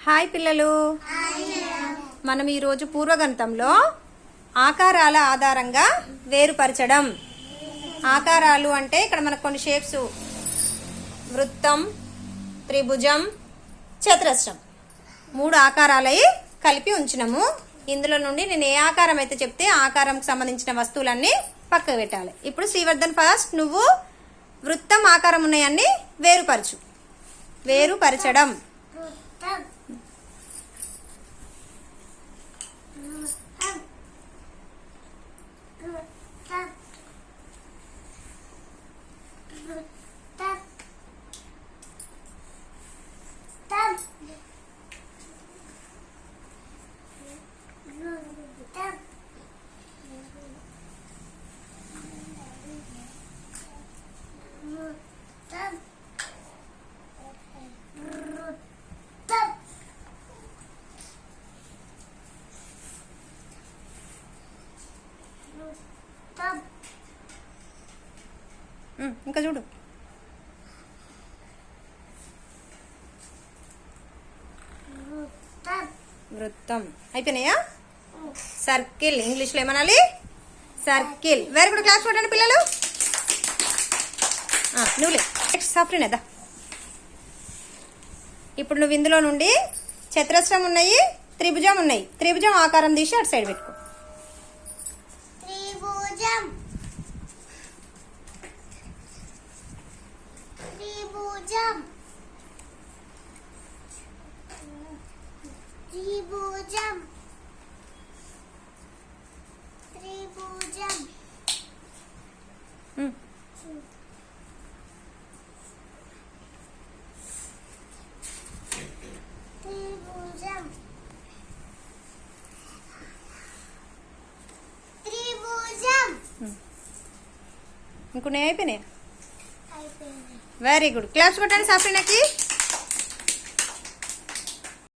Hi పిల్లలు, మనం ఈరోజు పూర్వగంతంలో ఆకారాల ఆధారంగా వేరుపరచడం. ఆకారాలు అంటే ఇక్కడ మనకు కొన్ని షేప్స్, వృత్తం, త్రిభుజం, చతురస్రం, 3 ఆకారాలై కలిపి ఉంచినాము. ఇందులో నుండి నేను ఏ ఆకారం అయితే చెప్తే ఆకారంకి సంబంధించిన వస్తువులన్నీ పక్కకు పెట్టాలి. ఇప్పుడు శ్రీవర్ధన్, ఫస్ట్ నువ్వు వృత్తం ఆకారం ఉన్నాయన్నీ వేరుపరచు. వేరుపరచడం. ఇంకా చూడు. వృత్తం అయిపోయినాయా? సర్కిల్, ఇంగ్లీష్లో ఏమనాలి? సర్కిల్. Very good. క్లాస్ కొట్టండి పిల్లలు. నువ్వులే నెక్స్ట్ సాఫ్ట్వేర్. ఇప్పుడు నువ్వు ఇందులో నుండి చతురస్రం ఉన్నాయి, త్రిభుజం ఉన్నాయి. త్రిభుజం ఆకారం తీసి అటు సైడ్ పెట్టుకో. ఇంకొన్ని అయిపోయినాయి. Very good. క్లాప్స్ కొట్టండి సాఫ్ట్వేర్కి.